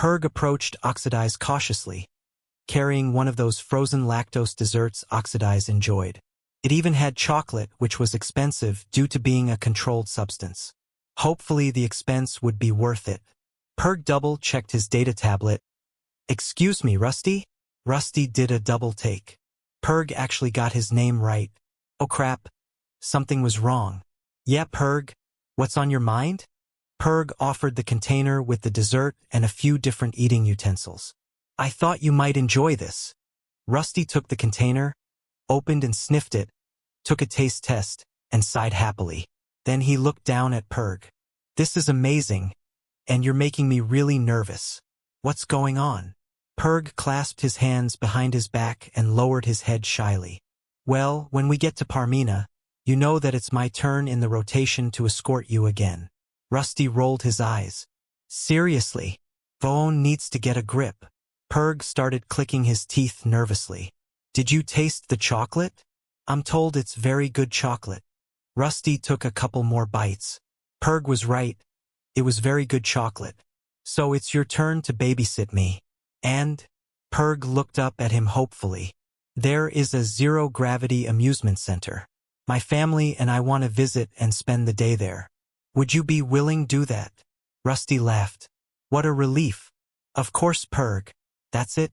Purg approached Oxidize cautiously, carrying one of those frozen lactose desserts Oxidize enjoyed. It even had chocolate, which was expensive due to being a controlled substance. Hopefully the expense would be worth it. Purg double-checked his data tablet. "Excuse me, Rusty?" Rusty did a double take. Purg actually got his name right. "Oh crap, something was wrong." "Yeah, Purg, what's on your mind?" Purg offered the container with the dessert and a few different eating utensils. "I thought you might enjoy this." Rusty took the container, opened and sniffed it, took a taste test, and sighed happily. Then he looked down at Purg. "This is amazing, and you're making me really nervous. What's going on?" Purg clasped his hands behind his back and lowered his head shyly. "Well, when we get to Parmina, you know that it's my turn in the rotation to escort you again." Rusty rolled his eyes. "Seriously? Voon needs to get a grip." Purg started clicking his teeth nervously. "Did you taste the chocolate? I'm told it's very good chocolate." Rusty took a couple more bites. Purg was right. It was very good chocolate. "So it's your turn to babysit me. And?" Purg looked up at him hopefully. "There is a zero-gravity amusement center. My family and I want to visit and spend the day there. Would you be willing to do that?" Rusty laughed. "What a relief. Of course, Purg. That's it?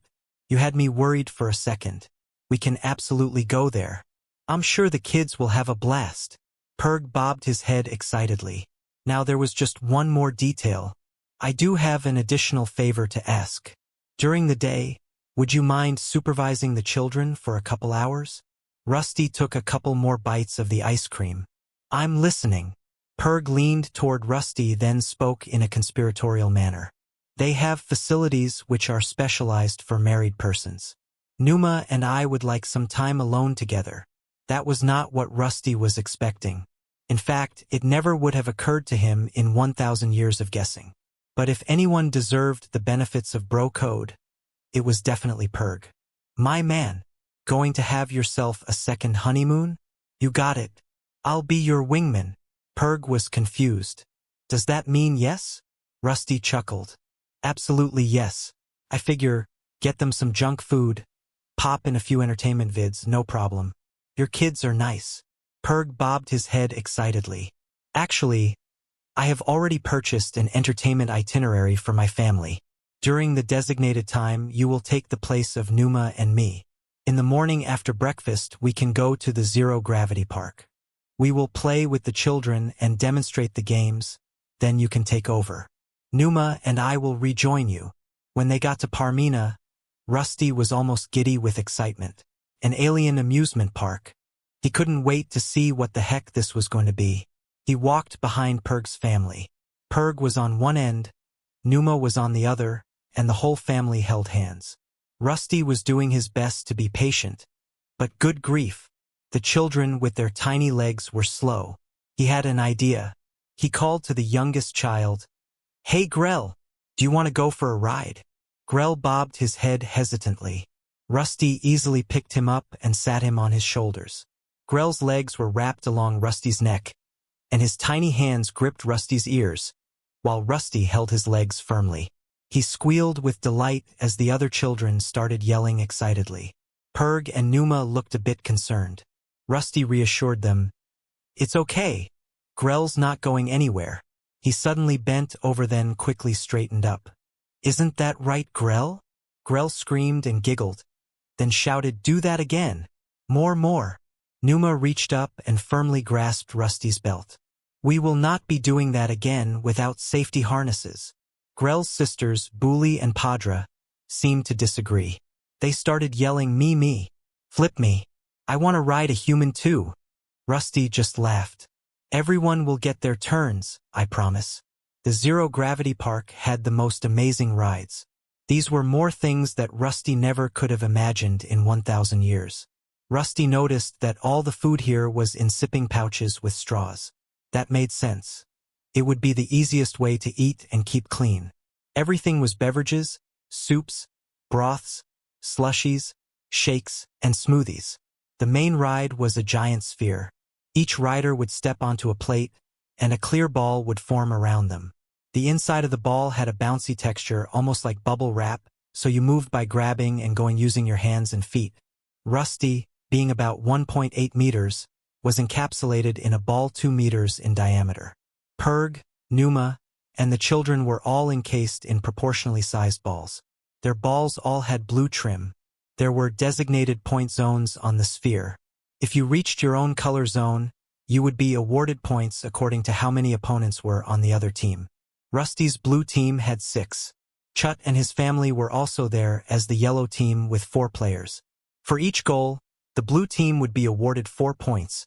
You had me worried for a second. We can absolutely go there. I'm sure the kids will have a blast." Purg bobbed his head excitedly. "Now there was just one more detail. I do have an additional favor to ask. During the day, would you mind supervising the children for a couple hours?" Rusty took a couple more bites of the ice cream. "I'm listening." Purg leaned toward Rusty, then spoke in a conspiratorial manner. "They have facilities which are specialized for married persons. Numa and I would like some time alone together." That was not what Rusty was expecting. In fact, it never would have occurred to him in 1,000 years of guessing. But if anyone deserved the benefits of bro code, it was definitely Purg. "My man, going to have yourself a second honeymoon? You got it. I'll be your wingman." Purg was confused. "Does that mean yes?" Rusty chuckled. "Absolutely yes. I figure, get them some junk food, pop in a few entertainment vids, no problem. Your kids are nice." Purg bobbed his head excitedly. "Actually, I have already purchased an entertainment itinerary for my family. During the designated time, you will take the place of Numa and me. In the morning after breakfast, we can go to the zero-gravity park. We will play with the children and demonstrate the games, then you can take over. Numa and I will rejoin you." When they got to Parmina, Rusty was almost giddy with excitement. An alien amusement park. He couldn't wait to see what the heck this was going to be. He walked behind Purg's family. Purg was on one end, Numa was on the other, and the whole family held hands. Rusty was doing his best to be patient, but good grief, the children with their tiny legs were slow. He had an idea. He called to the youngest child. "Hey Grell, do you want to go for a ride?" Grell bobbed his head hesitantly. Rusty easily picked him up and sat him on his shoulders. Grell's legs were wrapped along Rusty's neck, and his tiny hands gripped Rusty's ears, while Rusty held his legs firmly. He squealed with delight as the other children started yelling excitedly. Purg and Numa looked a bit concerned. Rusty reassured them. "It's okay. Grell's not going anywhere." He suddenly bent over, then quickly straightened up. "Isn't that right, Grell?" Grell screamed and giggled, then shouted, "Do that again. More." Numa reached up and firmly grasped Rusty's belt. "We will not be doing that again without safety harnesses." Grell's sisters, Booley and Padra, seemed to disagree. They started yelling, Me, flip me. I want to ride a human too." Rusty just laughed. "Everyone will get their turns, I promise." The zero-gravity park had the most amazing rides. These were more things that Rusty never could have imagined in 1,000 years. Rusty noticed that all the food here was in sipping pouches with straws. That made sense. It would be the easiest way to eat and keep clean. Everything was beverages, soups, broths, slushies, shakes, and smoothies. The main ride was a giant sphere. Each rider would step onto a plate, and a clear ball would form around them. The inside of the ball had a bouncy texture, almost like bubble wrap, so you moved by grabbing and going using your hands and feet. Rusty, being about 1.8 meters, was encapsulated in a ball 2 meters in diameter. Purg, Numa, and the children were all encased in proportionally sized balls. Their balls all had blue trim. There were designated point zones on the sphere. If you reached your own color zone, you would be awarded points according to how many opponents were on the other team. Rusty's blue team had 6. Chut and his family were also there as the yellow team with 4 players. For each goal, the blue team would be awarded 4 points,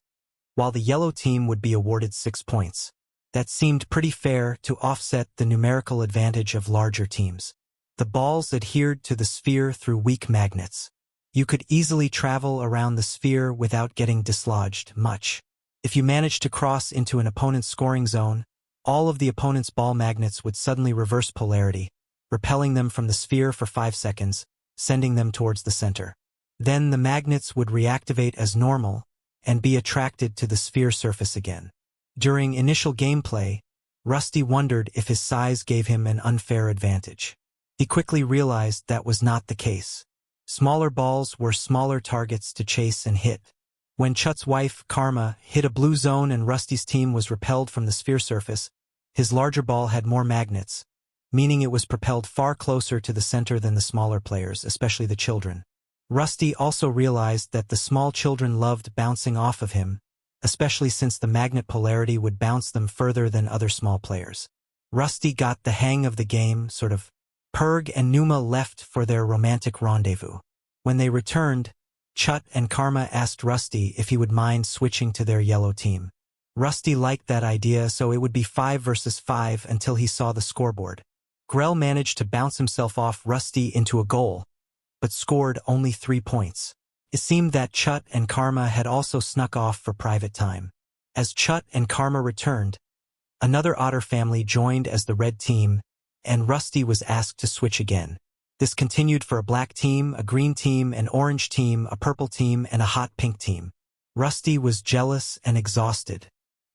while the yellow team would be awarded 6 points. That seemed pretty fair to offset the numerical advantage of larger teams. The balls adhered to the sphere through weak magnets. You could easily travel around the sphere without getting dislodged much. If you managed to cross into an opponent's scoring zone, all of the opponent's ball magnets would suddenly reverse polarity, repelling them from the sphere for 5 seconds, sending them towards the center. Then the magnets would reactivate as normal and be attracted to the sphere surface again. During initial gameplay, Rusty wondered if his size gave him an unfair advantage. He quickly realized that was not the case. Smaller balls were smaller targets to chase and hit. When Chut's wife, Karma, hit a blue zone and Rusty's team was repelled from the sphere surface, his larger ball had more magnets, meaning it was propelled far closer to the center than the smaller players, especially the children. Rusty also realized that the small children loved bouncing off of him, especially since the magnet polarity would bounce them further than other small players. Rusty got the hang of the game, sort of. Purg and Numa left for their romantic rendezvous. When they returned, Chut and Karma asked Rusty if he would mind switching to their yellow team. Rusty liked that idea, so it would be 5 versus 5 until he saw the scoreboard. Grell managed to bounce himself off Rusty into a goal, but scored only 3 points. It seemed that Chut and Karma had also snuck off for private time. As Chut and Karma returned, another otter family joined as the red team, and Rusty was asked to switch again. This continued for a black team, a green team, an orange team, a purple team, and a hot pink team. Rusty was jealous and exhausted.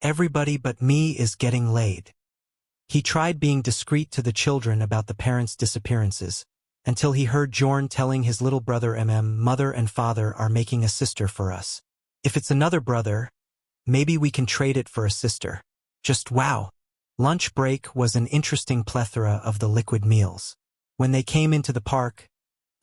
Everybody but me is getting laid. He tried being discreet to the children about the parents' disappearances, until he heard Jorn telling his little brother Mother and father are making a sister for us. If it's another brother, maybe we can trade it for a sister. Just wow. Lunch break was an interesting plethora of the liquid meals. When they came into the park,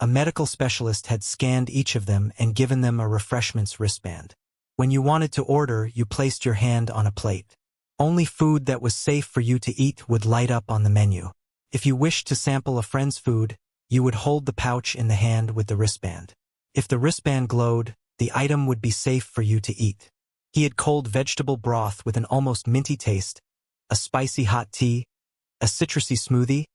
a medical specialist had scanned each of them and given them a refreshments wristband. When you wanted to order, you placed your hand on a plate. Only food that was safe for you to eat would light up on the menu. If you wished to sample a friend's food, you would hold the pouch in the hand with the wristband. If the wristband glowed, the item would be safe for you to eat. He had cold vegetable broth with an almost minty taste, a spicy hot tea, a citrusy smoothie,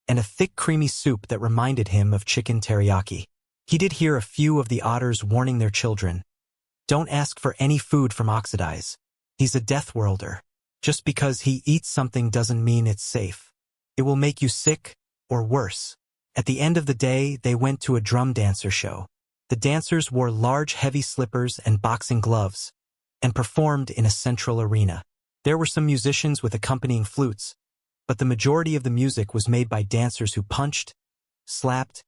and a thick creamy soup that reminded him of chicken teriyaki. He did hear a few of the otters warning their children, "Don't ask for any food from Oxidize. He's a Deathworlder. Just because he eats something doesn't mean it's safe. It will make you sick, or worse." At the end of the day, they went to a drum dancer show. The dancers wore large heavy slippers and boxing gloves, and performed in a central arena. There were some musicians with accompanying flutes, but the majority of the music was made by dancers who punched, slapped,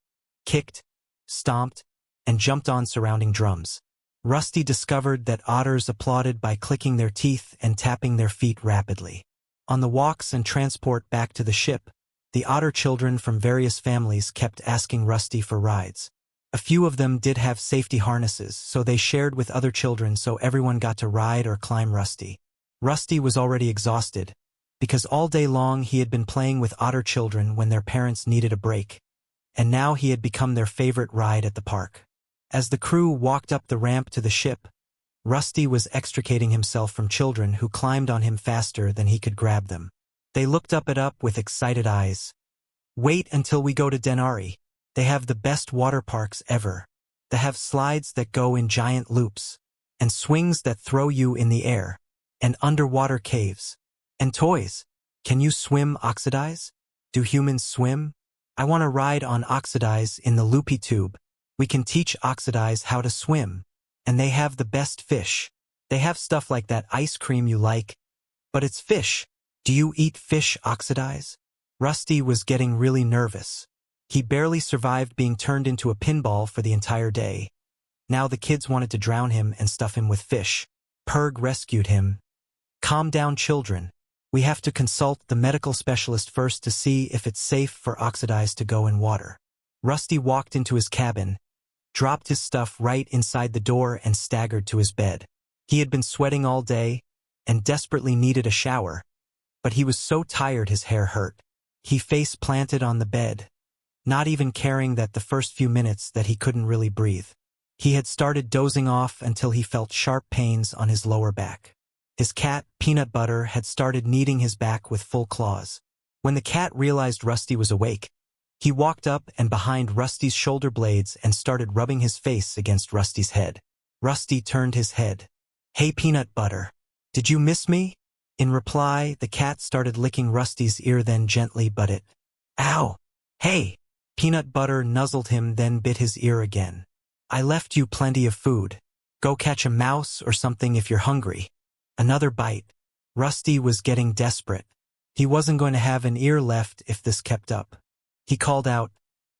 kicked, stomped, and jumped on surrounding drums. Rusty discovered that otters applauded by clicking their teeth and tapping their feet rapidly. On the walks and transport back to the ship, the otter children from various families kept asking Rusty for rides. A few of them did have safety harnesses, so they shared with other children so everyone got to ride or climb Rusty. Rusty was already exhausted, because all day long he had been playing with otter children when their parents needed a break, and now he had become their favorite ride at the park. As the crew walked up the ramp to the ship, Rusty was extricating himself from children who climbed on him faster than he could grab them. They looked up with excited eyes. "Wait until we go to Denari. They have the best water parks ever. They have slides that go in giant loops, and swings that throw you in the air, and underwater caves, and toys. Can you swim, Oxidize? Do humans swim? I want to ride on Oxidize in the loopy tube. We can teach Oxidize how to swim. And they have the best fish. They have stuff like that ice cream you like, but it's fish. Do you eat fish oxidize? Rusty was getting really nervous. He barely survived being turned into a pinball for the entire day. Now the kids wanted to drown him and stuff him with fish. Purg rescued him. Calm down, children. We have to consult the medical specialist first to see if it's safe for oxidize to go in water. Rusty walked into his cabin, dropped his stuff right inside the door and staggered to his bed. He had been sweating all day and desperately needed a shower, but he was so tired his hair hurt. He face-planted on the bed, not even caring that the first few minutes that he couldn't really breathe. He had started dozing off until he felt sharp pains on his lower back. His cat, Peanut Butter, had started kneading his back with full claws. When the cat realized Rusty was awake, he walked up and behind Rusty's shoulder blades and started rubbing his face against Rusty's head. Rusty turned his head. "Hey, Peanut Butter. Did you miss me?" In reply, the cat started licking Rusty's ear, then gently but it. "Ow! Hey!" Peanut Butter nuzzled him, then bit his ear again. "I left you plenty of food. Go catch a mouse or something if you're hungry." Another bite. Rusty was getting desperate. He wasn't going to have an ear left if this kept up. He called out,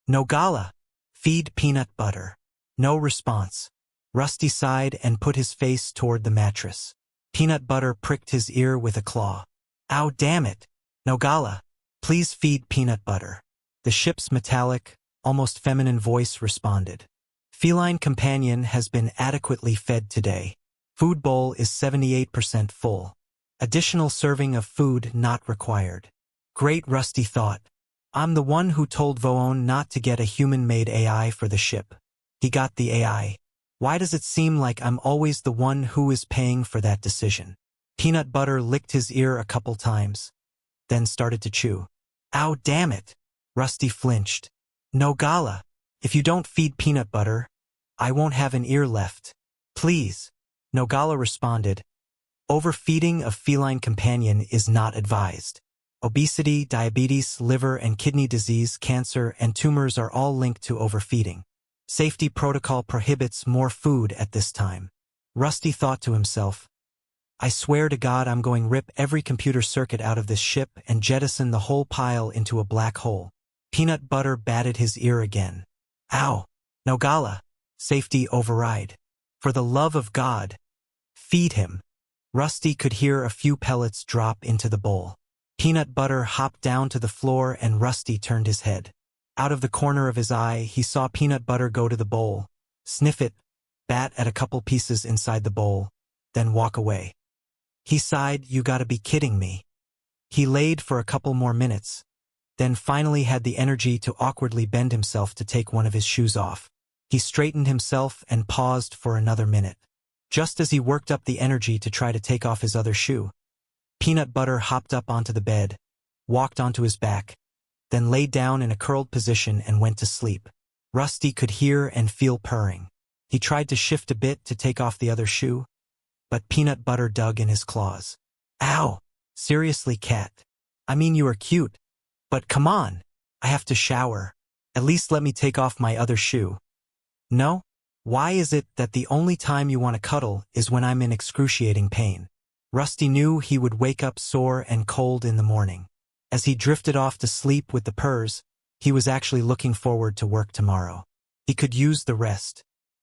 "Nogala! Feed Peanut Butter." No response. Rusty sighed and put his face toward the mattress. Peanut Butter pricked his ear with a claw. "Ow, damn it! Nogala! Please feed Peanut Butter." The ship's metallic, almost feminine voice responded. "Feline companion has been adequately fed today. Food bowl is 78% full. Additional serving of food not required." Great, Rusty thought. I'm the one who told Voon not to get a human-made AI for the ship. He got the AI. Why does it seem like I'm always the one who is paying for that decision? Peanut Butter licked his ear a couple times, then started to chew. "Ow, damn it!" Rusty flinched. "Nogala, if you don't feed Peanut Butter, I won't have an ear left. Please." Nogala responded, "Overfeeding a feline companion is not advised. Obesity, diabetes, liver and kidney disease, cancer, and tumors are all linked to overfeeding. Safety protocol prohibits more food at this time." Rusty thought to himself, "I swear to God I'm going to rip every computer circuit out of this ship and jettison the whole pile into a black hole." Peanut Butter batted his ear again. "Ow! Nogala! Safety override. For the love of God, feed him." Rusty could hear a few pellets drop into the bowl. Peanut Butter hopped down to the floor and Rusty turned his head. Out of the corner of his eye, he saw Peanut Butter go to the bowl, sniff it, bat at a couple pieces inside the bowl, then walk away. He sighed, "You gotta be kidding me." He laid for a couple more minutes, then finally had the energy to awkwardly bend himself to take one of his shoes off. He straightened himself and paused for another minute. Just as he worked up the energy to try to take off his other shoe, Peanut Butter hopped up onto the bed, walked onto his back, then laid down in a curled position and went to sleep. Rusty could hear and feel purring. He tried to shift a bit to take off the other shoe, but Peanut Butter dug in his claws. "Ow! Seriously, cat. I mean, you are cute, but come on. I have to shower. At least let me take off my other shoe." "No? Why is it that the only time you want to cuddle is when I'm in excruciating pain?" Rusty knew he would wake up sore and cold in the morning. As he drifted off to sleep with the purrs, he was actually looking forward to work tomorrow. He could use the rest.